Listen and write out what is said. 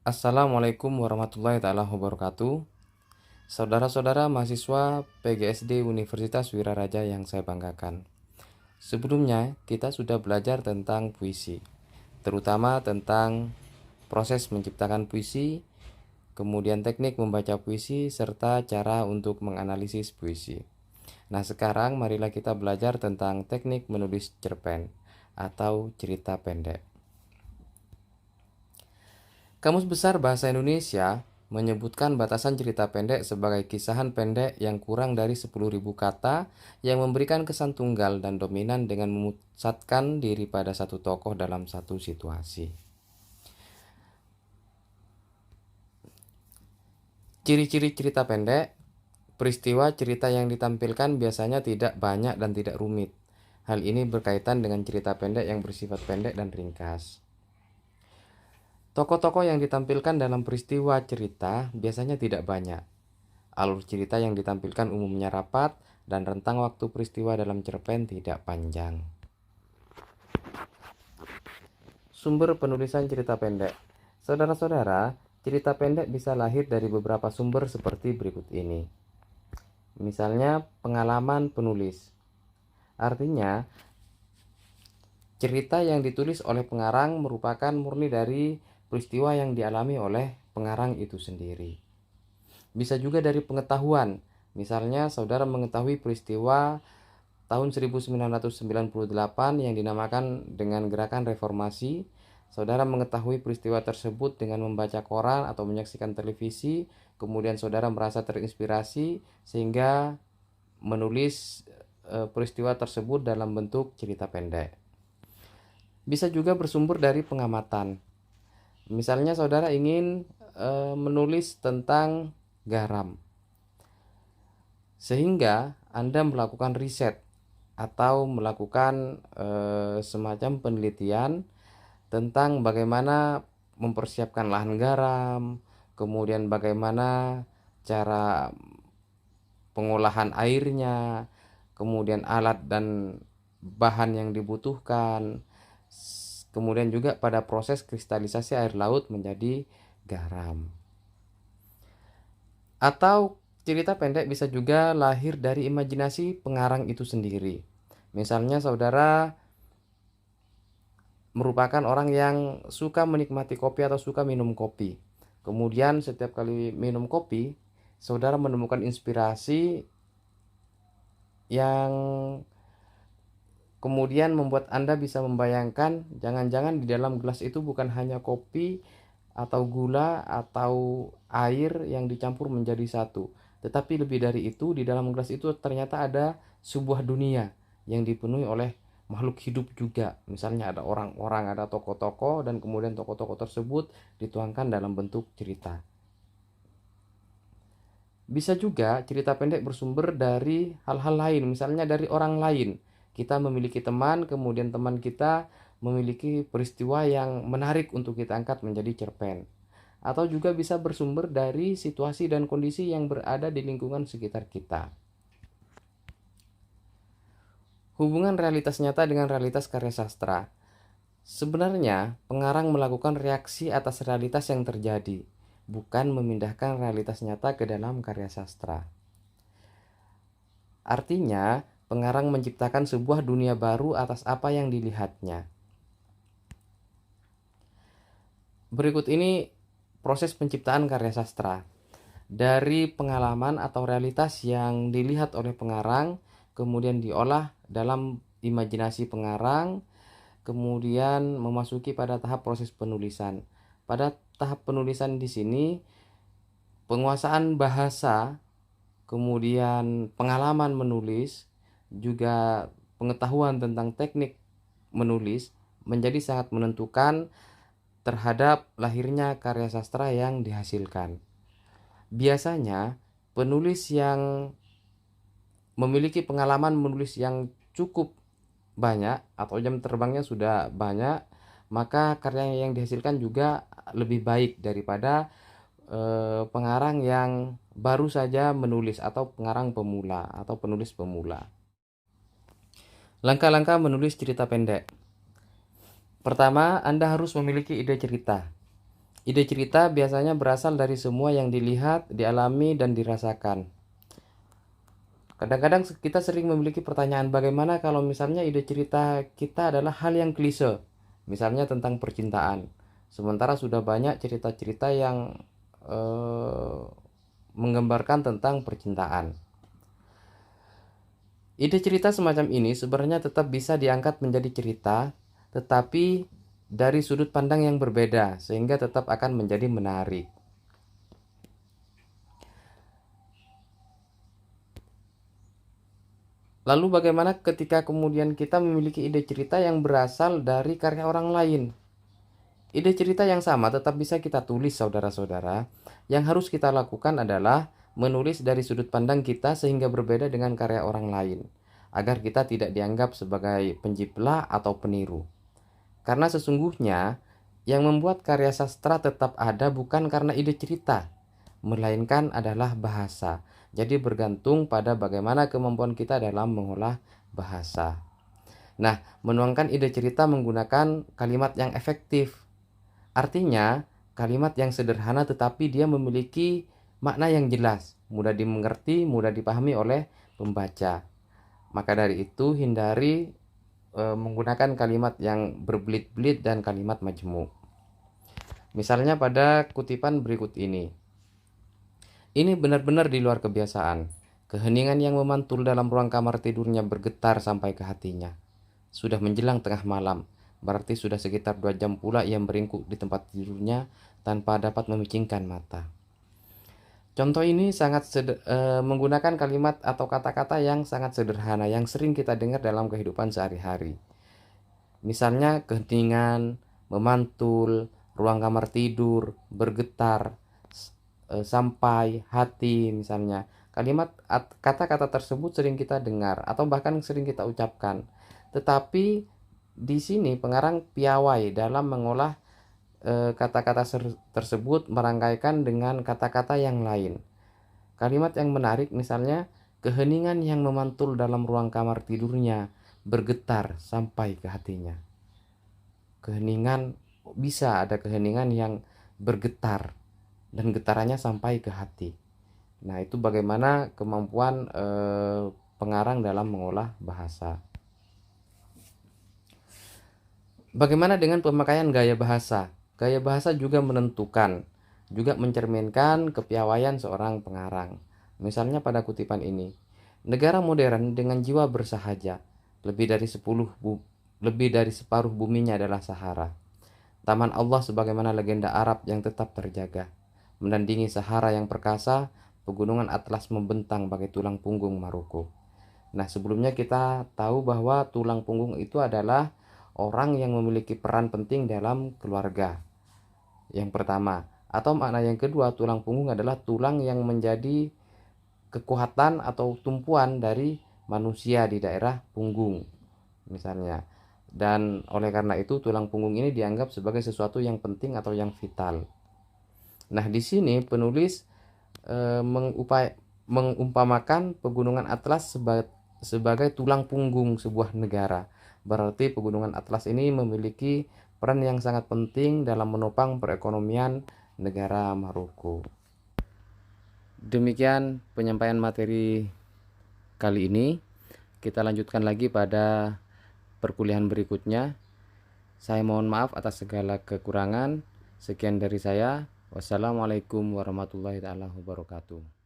Assalamualaikum warahmatullahi wabarakatuh. Saudara-saudara mahasiswa PGSD Universitas Wiraraja yang saya banggakan. Sebelumnya, kita sudah belajar tentang puisi, terutama tentang proses menciptakan puisi, kemudian teknik membaca puisi, serta cara untuk menganalisis puisi. Nah, sekarang marilah kita belajar tentang teknik menulis cerpen atau cerita pendek. Kamus Besar Bahasa Indonesia menyebutkan batasan cerita pendek sebagai kisahan pendek yang kurang dari 10.000 kata yang memberikan kesan tunggal dan dominan dengan memusatkan diri pada satu tokoh dalam satu situasi. Ciri-ciri cerita pendek: peristiwa cerita yang ditampilkan biasanya tidak banyak dan tidak rumit. Hal ini berkaitan dengan cerita pendek yang bersifat pendek dan ringkas. Tokoh-tokoh yang ditampilkan dalam peristiwa cerita biasanya tidak banyak. Alur cerita yang ditampilkan umumnya rapat dan rentang waktu peristiwa dalam cerpen tidak panjang. Sumber penulisan cerita pendek. Saudara-saudara, cerita pendek bisa lahir dari beberapa sumber seperti berikut ini. Misalnya, pengalaman penulis. Artinya, cerita yang ditulis oleh pengarang merupakan murni dari peristiwa yang dialami oleh pengarang itu sendiri. Bisa juga dari pengetahuan. Misalnya, saudara mengetahui peristiwa tahun 1998 yang dinamakan dengan gerakan reformasi. Saudara mengetahui peristiwa tersebut dengan membaca koran atau menyaksikan televisi, kemudian saudara merasa terinspirasi sehingga menulis peristiwa tersebut dalam bentuk cerita pendek. Bisa juga bersumber dari pengamatan. Misalnya saudara ingin menulis tentang garam, sehingga Anda melakukan riset atau melakukan semacam penelitian tentang bagaimana mempersiapkan lahan garam, kemudian bagaimana cara pengolahan airnya, kemudian alat dan bahan yang dibutuhkan, kemudian juga pada proses kristalisasi air laut menjadi garam. Atau cerita pendek bisa juga lahir dari imajinasi pengarang itu sendiri. Misalnya saudara merupakan orang yang suka menikmati kopi atau suka minum kopi. Kemudian setiap kali minum kopi, saudara menemukan inspirasi yang kemudian membuat Anda bisa membayangkan jangan-jangan di dalam gelas itu bukan hanya kopi atau gula atau air yang dicampur menjadi satu, tetapi lebih dari itu, di dalam gelas itu ternyata ada sebuah dunia yang dipenuhi oleh makhluk hidup juga. Misalnya ada orang-orang, ada tokoh-tokoh, dan kemudian tokoh-tokoh tersebut dituangkan dalam bentuk cerita. Bisa juga cerita pendek bersumber dari hal-hal lain, misalnya dari orang lain. Kita memiliki teman, kemudian teman kita memiliki peristiwa yang menarik untuk kita angkat menjadi cerpen. Atau juga bisa bersumber dari situasi dan kondisi yang berada di lingkungan sekitar kita. Hubungan realitas nyata dengan realitas karya sastra. Sebenarnya, pengarang melakukan reaksi atas realitas yang terjadi, bukan memindahkan realitas nyata ke dalam karya sastra. Artinya, pengarang menciptakan sebuah dunia baru atas apa yang dilihatnya. Berikut ini proses penciptaan karya sastra. Dari pengalaman atau realitas yang dilihat oleh pengarang, kemudian diolah dalam imajinasi pengarang, kemudian memasuki pada tahap proses penulisan. Pada tahap penulisan di sini, penguasaan bahasa, kemudian pengalaman menulis, juga pengetahuan tentang teknik menulis menjadi sangat menentukan terhadap lahirnya karya sastra yang dihasilkan. Biasanya, penulis yang memiliki pengalaman menulis yang cukup banyak atau jam terbangnya sudah banyak, maka karya yang dihasilkan juga lebih baik daripada pengarang yang baru saja menulis atau pengarang pemula atau penulis pemula. Langkah-langkah menulis cerita pendek. Pertama, Anda harus memiliki ide cerita. Ide cerita biasanya berasal dari semua yang dilihat, dialami, dan dirasakan. Kadang-kadang kita sering memiliki pertanyaan bagaimana kalau misalnya ide cerita kita adalah hal yang klise, misalnya tentang percintaan. Sementara sudah banyak cerita-cerita yang eh, menggambarkan tentang percintaan. Ide cerita semacam ini sebenarnya tetap bisa diangkat menjadi cerita, tetapi dari sudut pandang yang berbeda, sehingga tetap akan menjadi menarik. Lalu bagaimana ketika kemudian kita memiliki ide cerita yang berasal dari karya orang lain? Ide cerita yang sama tetap bisa kita tulis, saudara-saudara. Yang harus kita lakukan adalah menulis dari sudut pandang kita sehingga berbeda dengan karya orang lain, agar kita tidak dianggap sebagai penjiplak atau peniru. Karena sesungguhnya yang membuat karya sastra tetap ada bukan karena ide cerita, melainkan adalah bahasa. Jadi bergantung pada bagaimana kemampuan kita dalam mengolah bahasa. Nah, menuangkan ide cerita menggunakan kalimat yang efektif. Artinya, kalimat yang sederhana tetapi dia memiliki makna yang jelas, mudah dimengerti, mudah dipahami oleh pembaca. Maka dari itu, hindari menggunakan kalimat yang berbelit-belit dan kalimat majemuk. Misalnya pada kutipan berikut ini. Ini benar-benar di luar kebiasaan. Keheningan yang memantul dalam ruang kamar tidurnya bergetar sampai ke hatinya. Sudah menjelang tengah malam, berarti sudah sekitar 2 jam pula ia meringkuk di tempat tidurnya tanpa dapat memicingkan mata. Contoh ini sangat menggunakan kalimat atau kata-kata yang sangat sederhana yang sering kita dengar dalam kehidupan sehari-hari. Misalnya keheningan, memantul, ruang kamar tidur, bergetar, sampai, hati misalnya. Kata-kata tersebut sering kita dengar atau bahkan sering kita ucapkan. Tetapi di sini pengarang piawai dalam mengolah kata-kata tersebut, merangkaikan dengan kata-kata yang lain. Kalimat yang menarik misalnya, keheningan yang memantul dalam ruang kamar tidurnya bergetar sampai ke hatinya. Keheningan, bisa ada keheningan yang bergetar dan getarannya sampai ke hati. Nah, itu bagaimana kemampuan pengarang dalam mengolah bahasa. Bagaimana dengan pemakaian gaya bahasa? Gaya bahasa juga menentukan, juga mencerminkan kepiawaian seorang pengarang. Misalnya pada kutipan ini, negara modern dengan jiwa bersahaja, lebih dari separuh buminya adalah Sahara. Taman Allah sebagaimana legenda Arab yang tetap terjaga. Menandingi Sahara yang perkasa, pegunungan Atlas membentang bagai tulang punggung Maroko. Nah, sebelumnya kita tahu bahwa tulang punggung itu adalah orang yang memiliki peran penting dalam keluarga. Yang pertama, atau makna yang kedua, tulang punggung adalah tulang yang menjadi kekuatan atau tumpuan dari manusia di daerah punggung misalnya. Dan oleh karena itu tulang punggung ini dianggap sebagai sesuatu yang penting atau yang vital. Nah, di sini penulis mengumpamakan pegunungan Atlas sebagai tulang punggung sebuah negara. Berarti pegunungan Atlas ini memiliki peran yang sangat penting dalam menopang perekonomian negara Maroko. Demikian penyampaian materi kali ini. Kita lanjutkan lagi pada perkuliahan berikutnya. Saya mohon maaf atas segala kekurangan. Sekian dari saya. Wassalamualaikum warahmatullahi wabarakatuh.